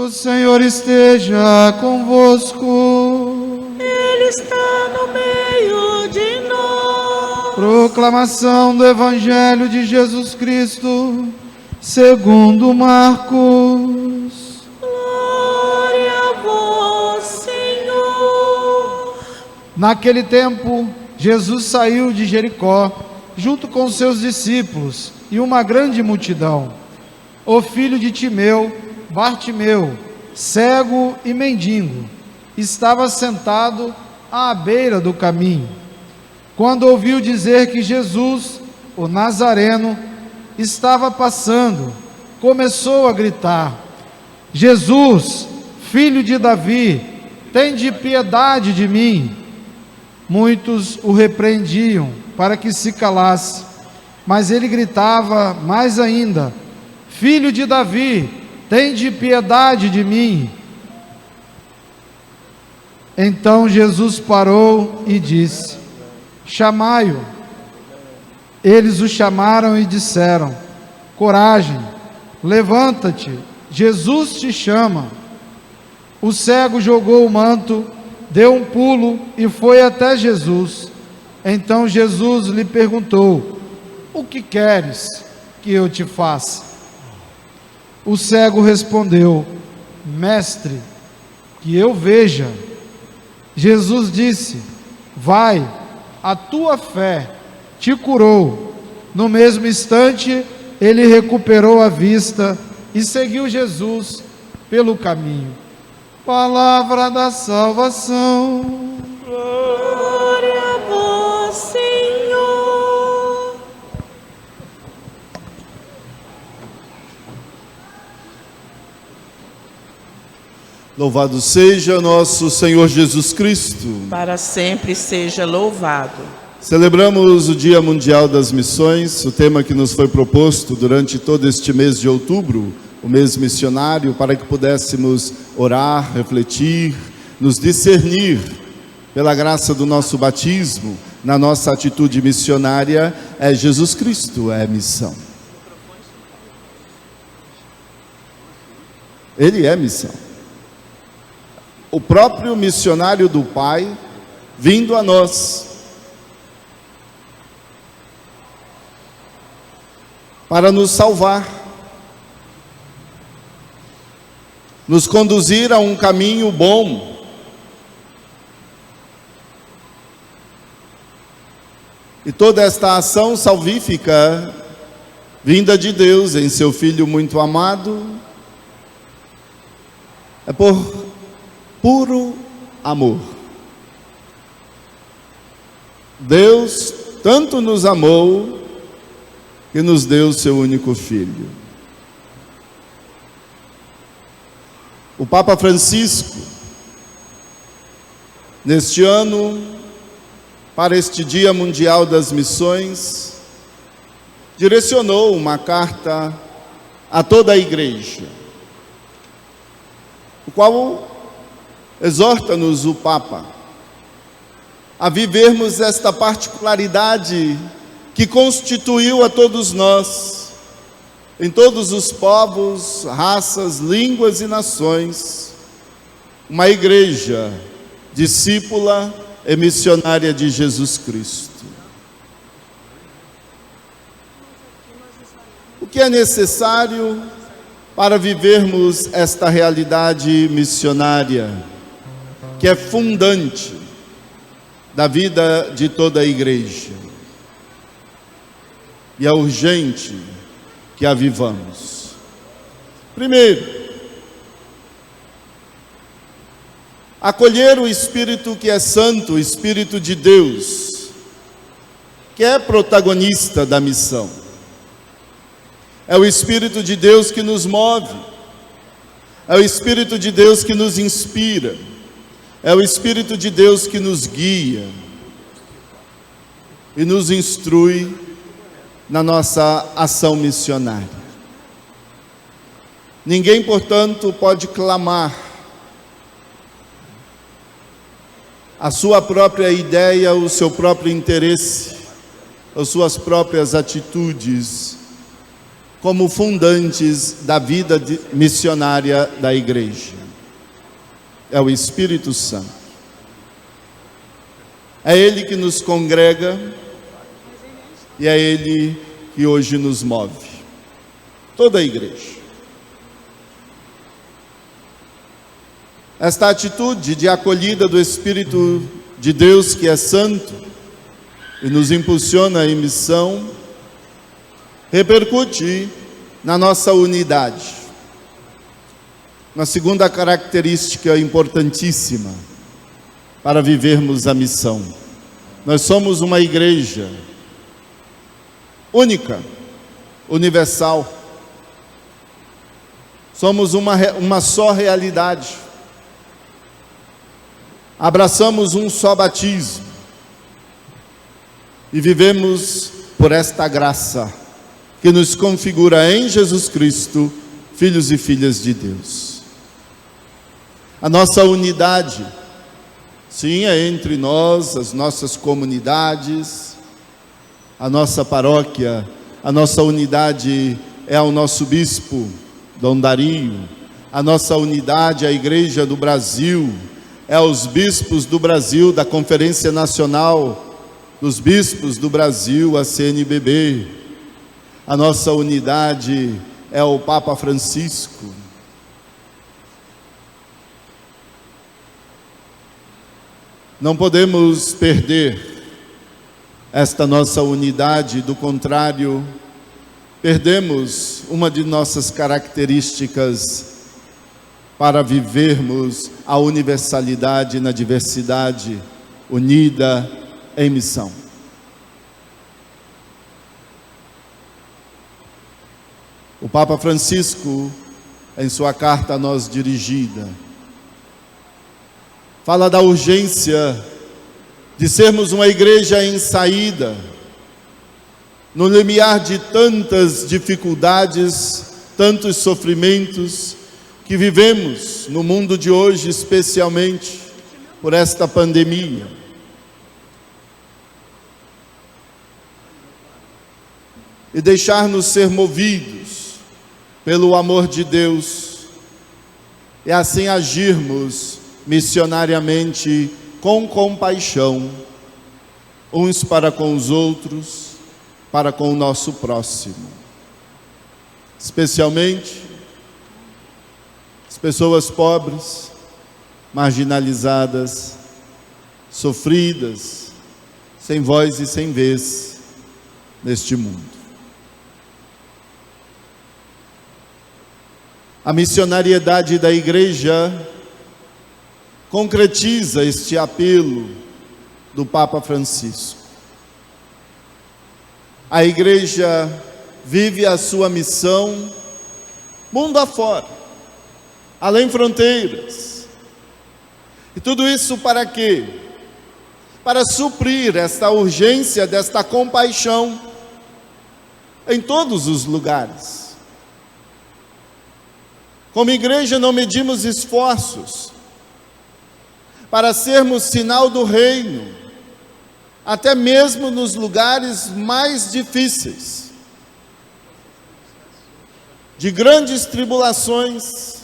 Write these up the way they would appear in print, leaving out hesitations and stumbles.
O Senhor esteja convosco. Ele está no meio de nós. Proclamação do Evangelho de Jesus Cristo, segundo Marcos. Glória a vós, Senhor. Naquele tempo, Jesus saiu de Jericó, junto com seus discípulos e uma grande multidão. O filho de Timeu, Bartimeu, cego e mendigo, estava sentado à beira do caminho. Quando ouviu dizer que Jesus, o Nazareno, estava passando, começou a gritar: Jesus, filho de Davi, tende piedade de mim. Muitos o repreendiam para que se calasse, mas ele gritava mais ainda: Filho de Davi, tende piedade de mim. Então Jesus parou e disse: Chamai-o. Eles o chamaram e disseram: Coragem, levanta-te, Jesus te chama. O cego jogou o manto, deu um pulo e foi até Jesus. Então Jesus lhe perguntou: O que queres que eu te faça? O cego respondeu: Mestre, que eu veja. Jesus disse: Vai, a tua fé te curou. No mesmo instante, ele recuperou a vista e seguiu Jesus pelo caminho. Palavra da salvação. Glória a vós, Senhor. Louvado seja nosso Senhor Jesus Cristo. Para sempre seja louvado. Celebramos o Dia Mundial das Missões, o tema que nos foi proposto durante todo este mês de outubro, o mês missionário, para que pudéssemos orar, refletir, nos discernir pela graça do nosso batismo, na nossa atitude missionária. É Jesus Cristo, é missão. Ele é missão. O próprio missionário do Pai vindo a nós para nos salvar, nos conduzir a um caminho bom. E toda esta ação salvífica vinda de Deus em seu Filho muito amado é por puro amor. Deus tanto nos amou que nos deu seu único Filho. O Papa Francisco, neste ano, para este Dia Mundial das Missões, direcionou uma carta a toda a Igreja, o qual exorta-nos o Papa a vivermos esta particularidade que constituiu a todos nós, em todos os povos, raças, línguas e nações, uma igreja discípula e missionária de Jesus Cristo. O que é necessário para vivermos esta realidade missionária, que é fundante da vida de toda a igreja? E é urgente que a vivamos. Primeiro, acolher o Espírito que é santo, o Espírito de Deus, que é protagonista da missão. É o Espírito de Deus que nos move, é o Espírito de Deus que nos inspira, é o Espírito de Deus que nos guia e nos instrui na nossa ação missionária. Ninguém, portanto, pode clamar a sua própria ideia, o seu próprio interesse, as suas próprias atitudes, como fundantes da vida missionária da igreja. É o Espírito Santo. É Ele que nos congrega e é Ele que hoje nos move. Toda a igreja. Esta atitude de acolhida do Espírito de Deus, que é santo e nos impulsiona em missão, repercute na nossa unidade. Uma segunda característica importantíssima para vivermos a missão. Nós somos uma igreja única, universal. Somos uma só realidade. Abraçamos um só batismo e vivemos por esta graça que nos configura em Jesus Cristo, filhos e filhas de Deus. A nossa unidade, sim, é entre nós, as nossas comunidades, a nossa paróquia. A nossa unidade é ao nosso bispo, Dom Dario. A nossa unidade é a Igreja do Brasil, é aos bispos do Brasil, da Conferência Nacional dos Bispos do Brasil, a CNBB. A nossa unidade é o Papa Francisco. Não podemos perder esta nossa unidade, do contrário, perdemos uma de nossas características para vivermos a universalidade na diversidade, unida em missão. O Papa Francisco, em sua carta a nós dirigida, fala da urgência de sermos uma igreja em saída, no limiar de tantas dificuldades, tantos sofrimentos que vivemos no mundo de hoje, especialmente por esta pandemia. E deixar-nos ser movidos pelo amor de Deus e assim agirmos missionariamente com compaixão, uns para com os outros, para com o nosso próximo. Especialmente as pessoas pobres, marginalizadas, sofridas, sem voz e sem vez neste mundo. A missionariedade da igreja concretiza este apelo do Papa Francisco. A igreja vive a sua missão mundo afora, além fronteiras. E tudo isso para quê? Para suprir esta urgência, desta compaixão em todos os lugares. Como igreja não medimos esforços para sermos sinal do reino, até mesmo nos lugares mais difíceis, de grandes tribulações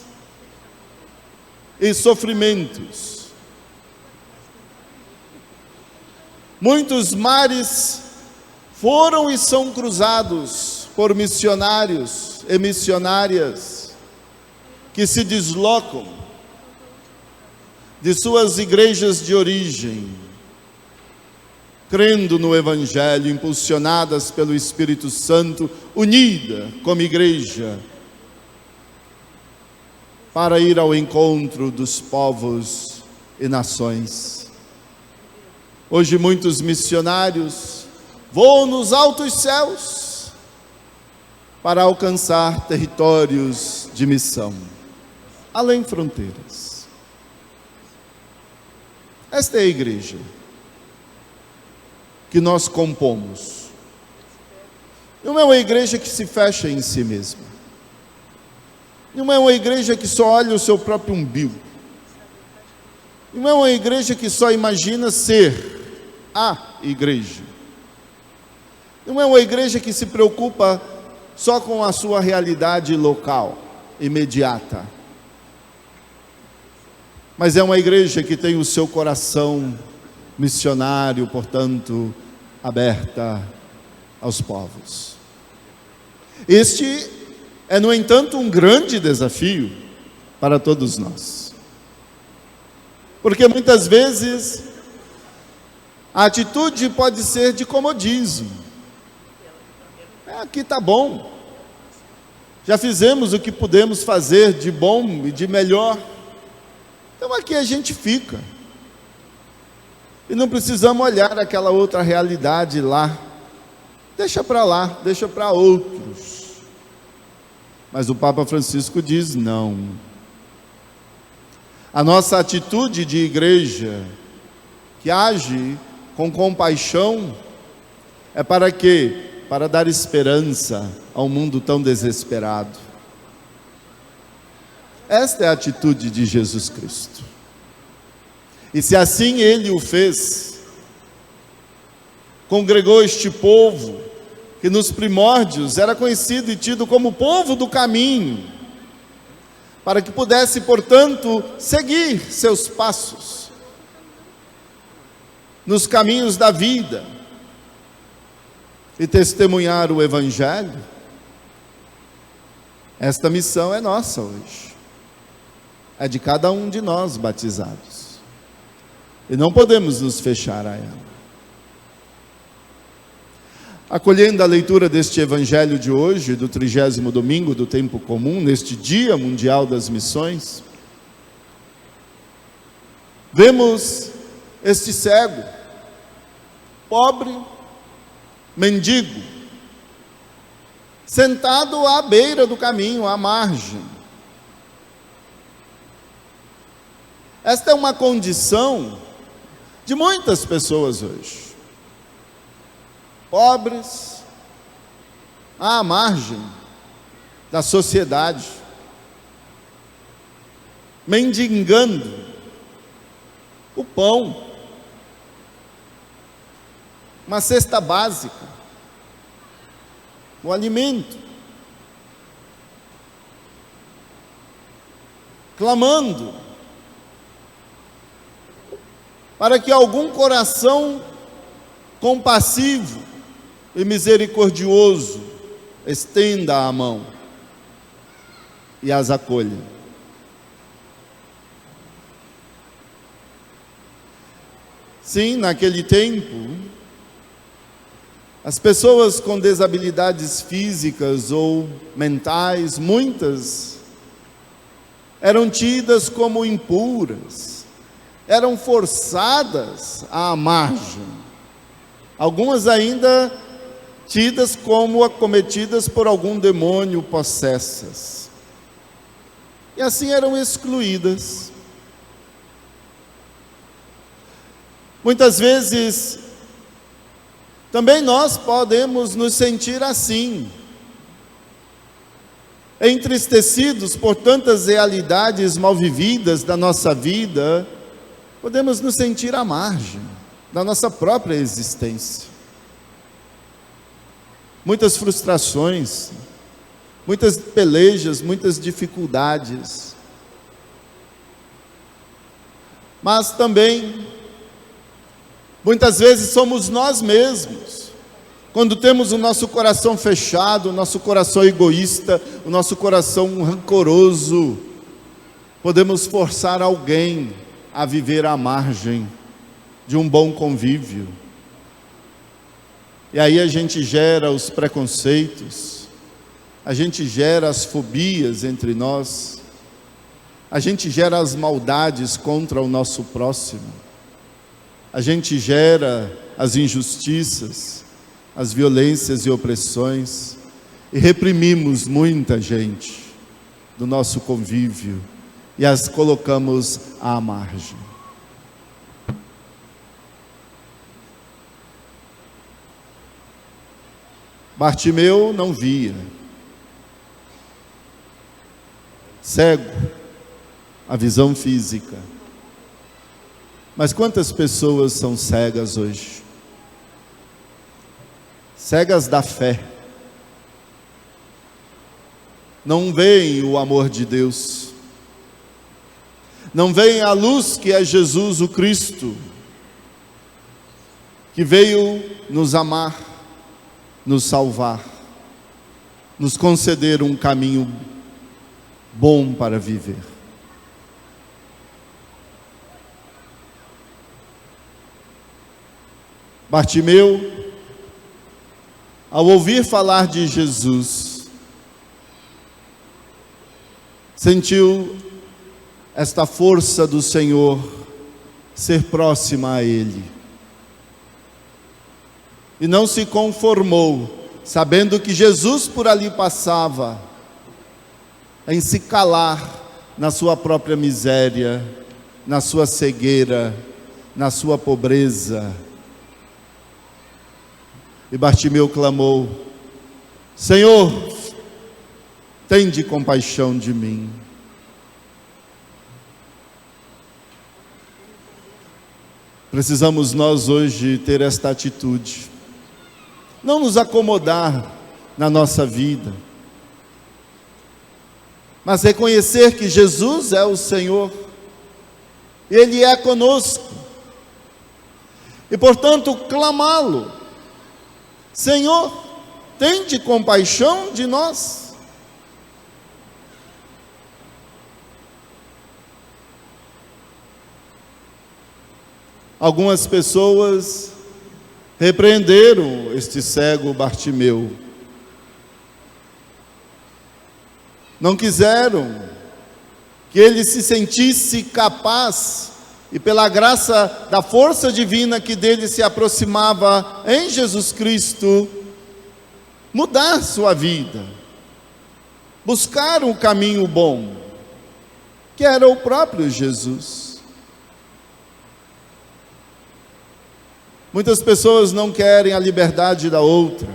e sofrimentos. Muitos mares foram e são cruzados por missionários e missionárias que se deslocam de suas igrejas de origem, crendo no Evangelho, impulsionadas pelo Espírito Santo, unida como igreja, para ir ao encontro dos povos e nações. Hoje muitos missionários voam nos altos céus para alcançar territórios de missão, além fronteiras. Esta é a igreja que nós compomos. Não é uma igreja que se fecha em si mesma. Não é uma igreja que só olha o seu próprio umbigo. Não é uma igreja que só imagina ser a igreja. Não é uma igreja que se preocupa só com a sua realidade local, imediata. Mas é uma igreja que tem o seu coração missionário, portanto, aberta aos povos. Este é, no entanto, um grande desafio para todos nós. Porque muitas vezes a atitude pode ser de comodismo. Aqui está bom. Já fizemos o que pudemos fazer de bom e de melhor. Então aqui a gente fica. E não precisamos olhar aquela outra realidade lá. Deixa para lá, deixa para outros. Mas o Papa Francisco diz não. A nossa atitude de igreja, que age com compaixão, é para quê? Para dar esperança ao mundo tão desesperado. Esta é a atitude de Jesus Cristo. E se assim Ele o fez, congregou este povo, que nos primórdios era conhecido e tido como povo do caminho, para que pudesse, portanto, seguir seus passos nos caminhos da vida e testemunhar o Evangelho. Esta missão é nossa hoje, é de cada um de nós batizados, e não podemos nos fechar a ela. Acolhendo a leitura deste Evangelho de hoje, do 30º domingo do tempo comum, neste Dia Mundial das Missões, vemos este cego, pobre, mendigo, sentado à beira do caminho, à margem. Esta é uma condição de muitas pessoas hoje. Pobres, à margem da sociedade, mendigando o pão, uma cesta básica, o alimento, clamando para que algum coração compassivo e misericordioso estenda a mão e as acolha. Sim, naquele tempo, as pessoas com desabilidades físicas ou mentais, muitas, eram tidas como impuras, eram forçadas à margem, algumas ainda tidas como acometidas por algum demônio, possessas, e assim eram excluídas. Muitas vezes também nós podemos nos sentir assim, entristecidos por tantas realidades mal vividas da nossa vida, podemos nos sentir à margem da nossa própria existência. Muitas frustrações, muitas pelejas, muitas dificuldades. Mas também, muitas vezes somos nós mesmos, quando temos o nosso coração fechado, o nosso coração egoísta, o nosso coração rancoroso, podemos forçar alguém a viver à margem de um bom convívio. E aí a gente gera os preconceitos, a gente gera as fobias entre nós, a gente gera as maldades contra o nosso próximo, a gente gera as injustiças, as violências e opressões, e reprimimos muita gente do nosso convívio e as colocamos à margem. Bartimeu não via, cego, a visão física. Mas quantas pessoas são cegas hoje? Cegas da fé, não veem o amor de Deus, não veem a luz que é Jesus o Cristo, que veio nos amar, nos salvar, nos conceder um caminho bom para viver. Bartimeu, ao ouvir falar de Jesus, sentiu esta força do Senhor ser próxima a ele. E não se conformou, sabendo que Jesus por ali passava, em se calar na sua própria miséria, na sua cegueira, na sua pobreza. E Bartimeu clamou: Senhor, tende compaixão de mim. Precisamos nós hoje ter esta atitude, não nos acomodar na nossa vida, mas reconhecer que Jesus é o Senhor, Ele é conosco, e portanto clamá-lo: Senhor, tende compaixão de nós. Algumas pessoas repreenderam este cego Bartimeu, não quiseram que ele se sentisse capaz, e pela graça da força divina que dele se aproximava em Jesus Cristo, mudar sua vida, buscar um caminho bom, que era o próprio Jesus. Muitas pessoas não querem a liberdade da outra.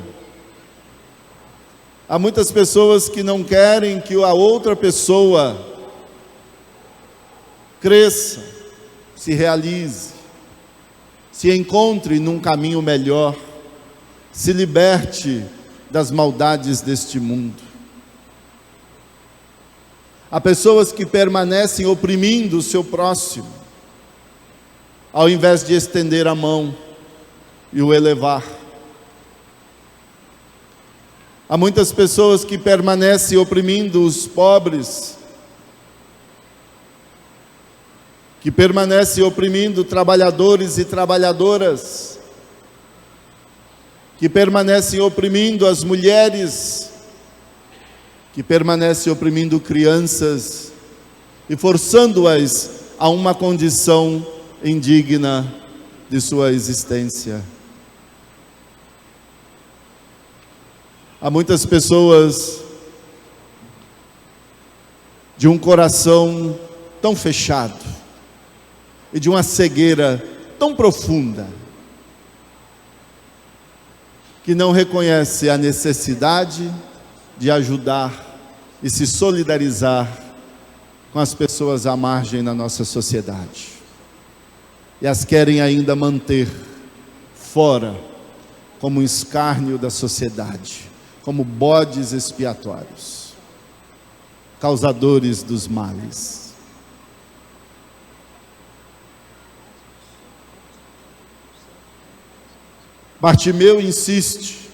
Há muitas pessoas que não querem que a outra pessoa cresça, se realize, se encontre num caminho melhor, se liberte das maldades deste mundo. Há pessoas que permanecem oprimindo o seu próximo, ao invés de estender a mão e o elevar. Há muitas pessoas que permanecem oprimindo os pobres, que permanecem oprimindo trabalhadores e trabalhadoras, que permanecem oprimindo as mulheres, que permanecem oprimindo crianças e forçando-as a uma condição indigna de sua existência. Há muitas pessoas de um coração tão fechado e de uma cegueira tão profunda, que não reconhece a necessidade de ajudar e se solidarizar com as pessoas à margem na nossa sociedade, e as querem ainda manter fora, como um escárnio da sociedade, como bodes expiatórios, causadores dos males. Bartimeu insiste.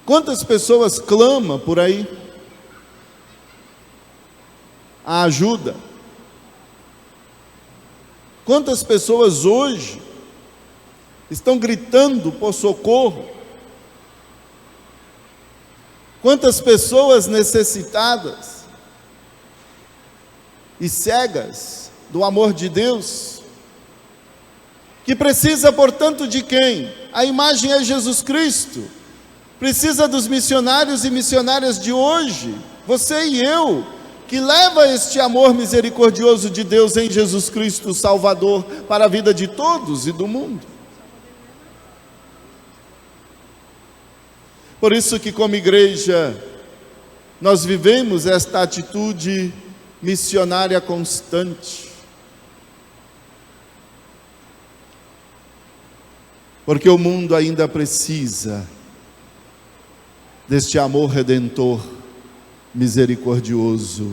Quantas pessoas clamam por aí a ajuda? Quantas pessoas hoje estão gritando por socorro? Quantas pessoas necessitadas e cegas do amor de Deus, que precisa, portanto, de quem? A imagem é Jesus Cristo. Precisa dos missionários e missionárias de hoje, você e eu, que leva este amor misericordioso de Deus em Jesus Cristo, Salvador, para a vida de todos e do mundo. Por isso que, como igreja, nós vivemos esta atitude missionária constante. Porque o mundo ainda precisa deste amor redentor, misericordioso.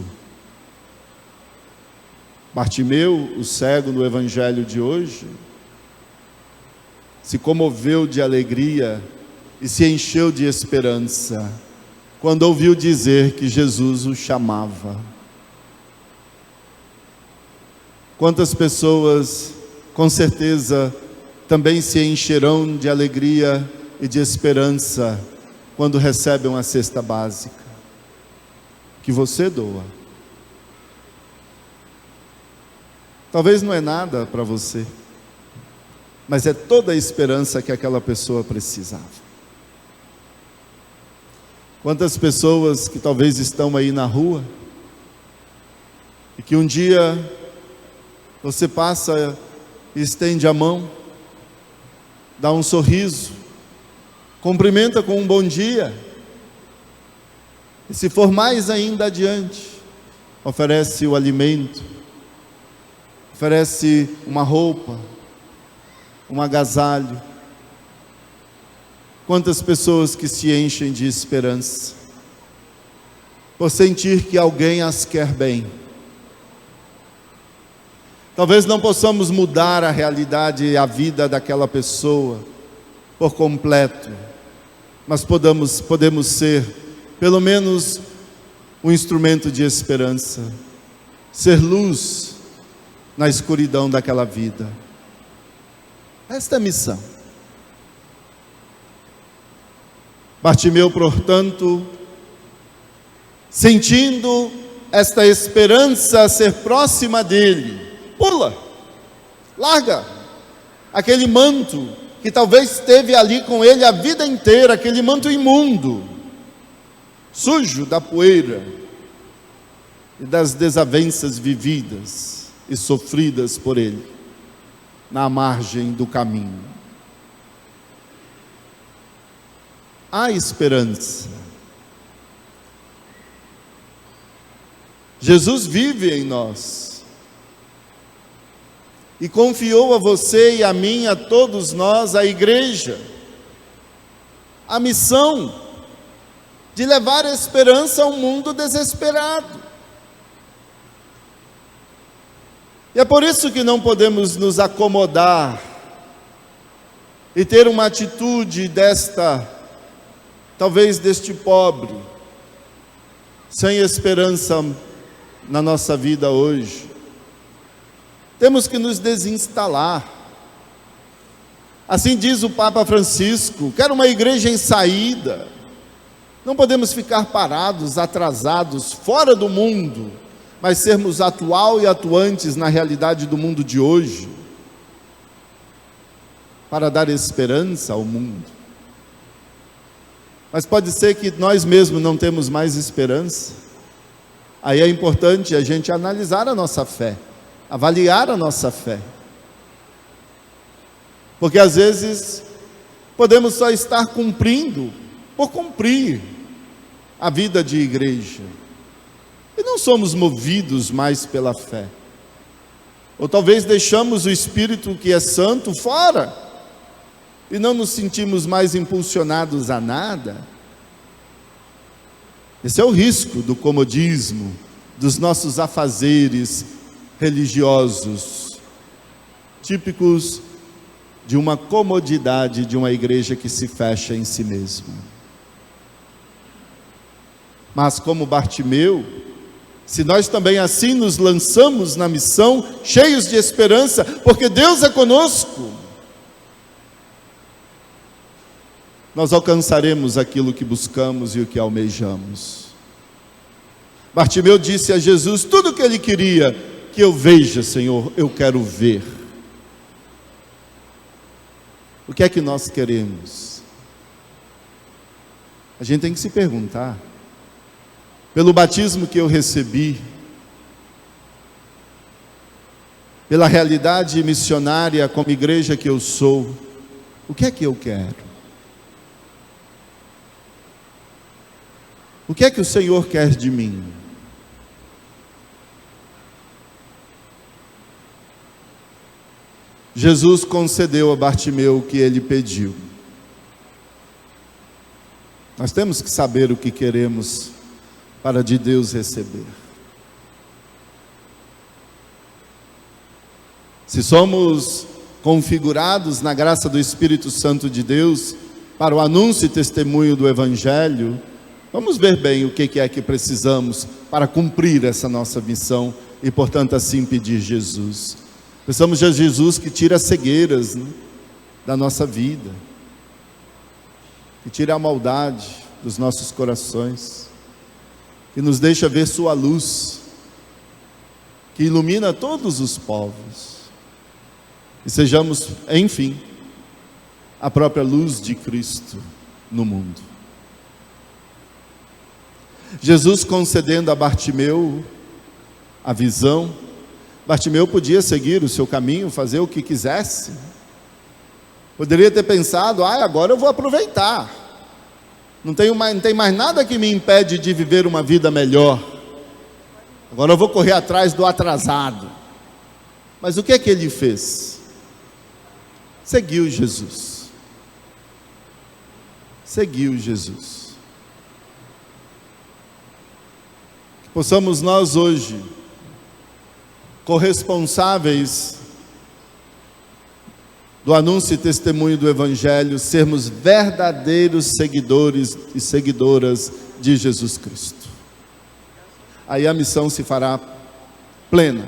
Bartimeu, o cego no evangelho de hoje, se comoveu de alegria e se encheu de esperança quando ouviu dizer que Jesus o chamava. Quantas pessoas, com certeza, também se encherão de alegria e de esperança quando recebem uma cesta básica que você doa. Talvez não é nada para você, mas é toda a esperança que aquela pessoa precisava. Quantas pessoas que talvez estão aí na rua e que um dia você passa e estende a mão, dá um sorriso, cumprimenta com um bom dia, e se for mais ainda adiante, oferece o alimento, oferece uma roupa, um agasalho. Quantas pessoas que se enchem de esperança, por sentir que alguém as quer bem. Talvez não possamos mudar a realidade e a vida daquela pessoa por completo, mas podemos ser, pelo menos, um instrumento de esperança, ser luz na escuridão daquela vida. Esta é a missão. Bartimeu, portanto, sentindo esta esperança ser próxima dele, pula, larga aquele manto que talvez esteve ali com ele a vida inteira, aquele manto imundo, sujo da poeira e das desavenças vividas e sofridas por ele na margem do caminho. Há esperança. Jesus vive em nós e confiou a você e a mim, a todos nós, a igreja, a missão de levar a esperança a um mundo desesperado. E é por isso que não podemos nos acomodar e ter uma atitude talvez deste pobre, sem esperança na nossa vida hoje. Temos que nos desinstalar. Assim diz o Papa Francisco: quero uma igreja em saída. Não podemos ficar parados, atrasados, fora do mundo, mas sermos atual e atuantes na realidade do mundo de hoje, para dar esperança ao mundo. Mas pode ser que nós mesmos não temos mais esperança. Aí é importante a gente analisar a nossa fé, avaliar a nossa fé. Porque às vezes podemos só estar cumprindo, por cumprir a vida de igreja, e não somos movidos mais pela fé. Ou talvez deixamos o Espírito que é santo fora, e não nos sentimos mais impulsionados a nada. Esse é o risco do comodismo, dos nossos afazeres religiosos, típicos de uma comodidade de uma igreja que se fecha em si mesma. Mas como Bartimeu, se nós também assim nos lançamos na missão, cheios de esperança, porque Deus é conosco, nós alcançaremos aquilo que buscamos e o que almejamos. Bartimeu disse a Jesus tudo o que ele queria: que eu veja, Senhor, eu quero ver. O que é que nós queremos? A gente tem que se perguntar. Pelo batismo que eu recebi, pela realidade missionária como igreja que eu sou, o que é que eu quero? O que é que o Senhor quer de mim? Jesus concedeu a Bartimeu o que ele pediu. Nós temos que saber o que queremos para de Deus receber. Se somos configurados na graça do Espírito Santo de Deus para o anúncio e testemunho do Evangelho, vamos ver bem o que é que precisamos para cumprir essa nossa missão e, portanto, assim pedir Jesus. Precisamos de Jesus que tire as cegueiras, né, da nossa vida, que tire a maldade dos nossos corações, que nos deixa ver sua luz, que ilumina todos os povos, e sejamos, enfim, a própria luz de Cristo no mundo. Jesus concedendo a Bartimeu a visão, Bartimeu podia seguir o seu caminho, fazer o que quisesse, poderia ter pensado, agora eu vou aproveitar, não tem mais nada que me impede de viver uma vida melhor, agora eu vou correr atrás do atrasado. Mas o que é que ele fez? Seguiu Jesus. Seguiu Jesus. Que possamos nós hoje, corresponsáveis do anúncio e testemunho do Evangelho, sermos verdadeiros seguidores e seguidoras de Jesus Cristo. Aí a missão se fará plena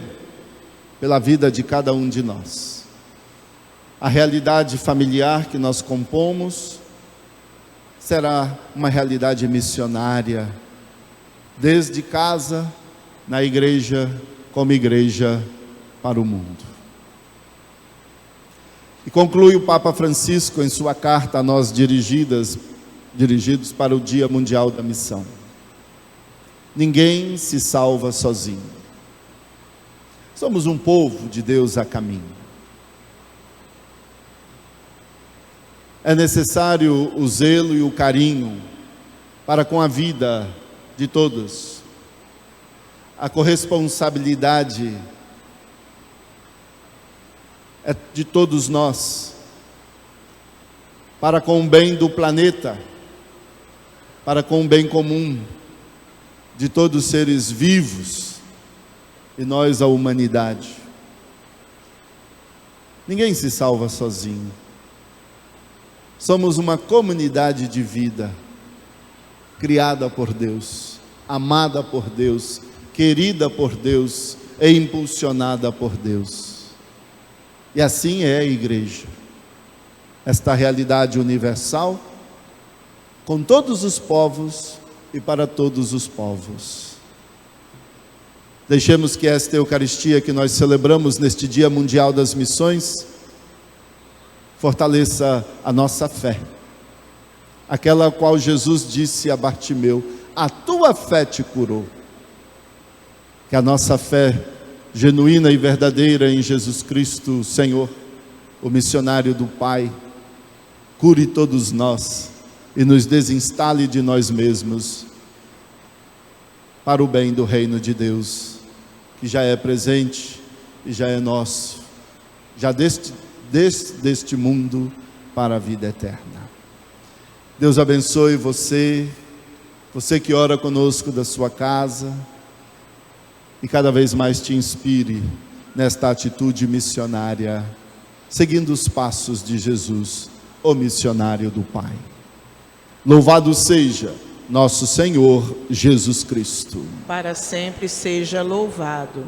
pela vida de cada um de nós. A realidade familiar que nós compomos será uma realidade missionária, desde casa, na igreja, como igreja para o mundo. E conclui o Papa Francisco em sua carta a nós dirigidos para o Dia Mundial da Missão. Ninguém se salva sozinho. Somos um povo de Deus a caminho. É necessário o zelo e o carinho para com a vida de todos. A corresponsabilidade é de todos nós, para com o bem do planeta, para com o bem comum de todos os seres vivos e nós, a humanidade. Ninguém se salva sozinho. Somos uma comunidade de vida, criada por Deus, amada por Deus, querida por Deus e impulsionada por Deus. E assim é a igreja, esta realidade universal, com todos os povos e para todos os povos. Deixemos que esta Eucaristia que nós celebramos neste Dia Mundial das Missões fortaleça a nossa fé, aquela a qual Jesus disse a Bartimeu: a tua fé te curou. Que a nossa fé genuína e verdadeira em Jesus Cristo, Senhor, o missionário do Pai, cure todos nós e nos desinstale de nós mesmos para o bem do reino de Deus, que já é presente e já é nosso, já deste mundo para a vida eterna. Deus abençoe você que ora conosco da sua casa, e cada vez mais te inspire nesta atitude missionária, seguindo os passos de Jesus, o missionário do Pai. Louvado seja nosso Senhor Jesus Cristo. Para sempre seja louvado.